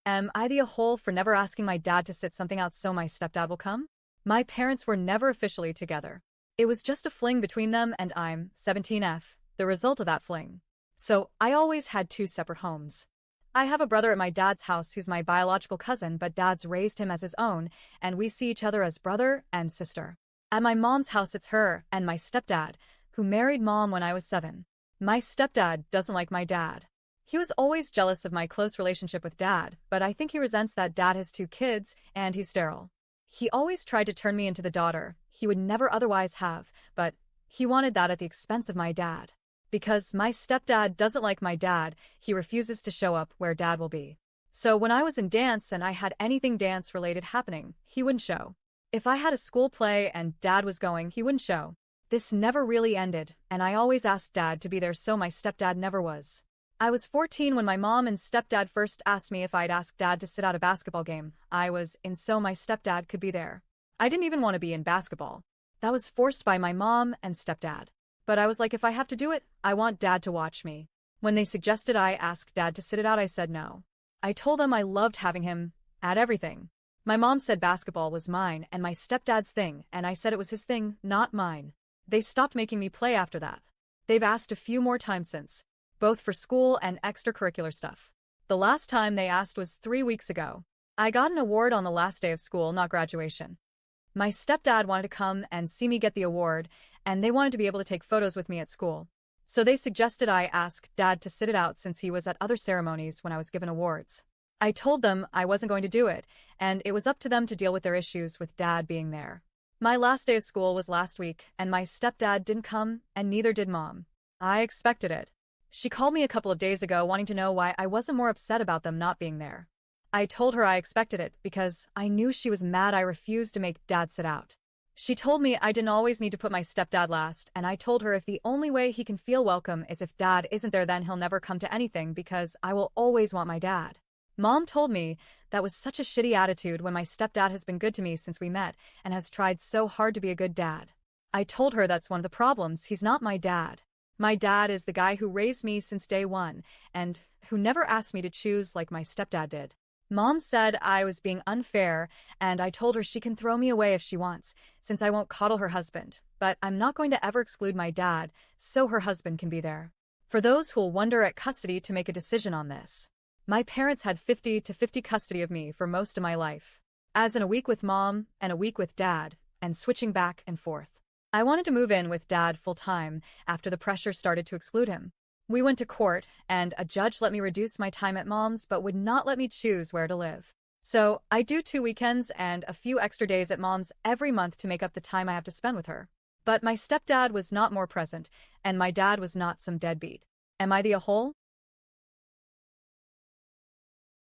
Am I the a-hole for never asking my dad to sit something out so my stepdad will come? My parents were never officially together. It was just a fling between them, and I'm 17F, the result of that fling. So I always had two separate homes. I have a brother at my dad's house who's my biological cousin, but dad's raised him as his own, and we see each other as brother and sister. At my mom's house it's her and my stepdad, who married mom when I was 7. My stepdad doesn't like my dad. He was always jealous of my close relationship with dad, but I think he resents that dad has 2 kids and he's sterile. He always tried to turn me into the daughter he would never otherwise have, but he wanted that at the expense of my dad. Because my stepdad doesn't like my dad, he refuses to show up where dad will be. So when I was in dance and I had anything dance-related happening, he wouldn't show. If I had a school play and dad was going, he wouldn't show. This never really ended, and I always asked dad to be there, so my stepdad never was. I was 14 when my mom and stepdad first asked me if I'd ask dad to sit out a basketball game. I was in so my stepdad could be there. I didn't even want to be in basketball. That was forced by my mom and stepdad. But I was like, if I have to do it, I want dad to watch me. When they suggested I ask dad to sit it out, I said no. I told them I loved having him at everything. My mom said basketball was mine and my stepdad's thing, and I said it was his thing, not mine. They stopped making me play after that. They've asked a few more times since, both for school and extracurricular stuff. The last time they asked was 3 weeks ago. I got an award on the last day of school, not graduation. My stepdad wanted to come and see me get the award, and they wanted to be able to take photos with me at school. So they suggested I ask dad to sit it out since he was at other ceremonies when I was given awards. I told them I wasn't going to do it, and it was up to them to deal with their issues with dad being there. My last day of school was last week, and my stepdad didn't come, and neither did mom. I expected it. She called me a couple of days ago wanting to know why I wasn't more upset about them not being there. I told her I expected it because I knew she was mad I refused to make dad sit out. She told me I didn't always need to put my stepdad last, and I told her if the only way he can feel welcome is if dad isn't there, then he'll never come to anything because I will always want my dad. Mom told me that was such a shitty attitude when my stepdad has been good to me since we met and has tried so hard to be a good dad. I told her that's one of the problems, he's not my dad. My dad is the guy who raised me since day one and who never asked me to choose like my stepdad did. Mom said I was being unfair, and I told her she can throw me away if she wants, since I won't coddle her husband, but I'm not going to ever exclude my dad, so her husband can be there. For those who'll wonder at custody to make a decision on this, my parents had 50-50 custody of me for most of my life, as in a week with mom and a week with dad, and switching back and forth. I wanted to move in with dad full-time after the pressure started to exclude him. We went to court, and a judge let me reduce my time at mom's but would not let me choose where to live. So I do 2 weekends and a few extra days at mom's every month to make up the time I have to spend with her. But my stepdad was not more present, and my dad was not some deadbeat. Am I the a-hole?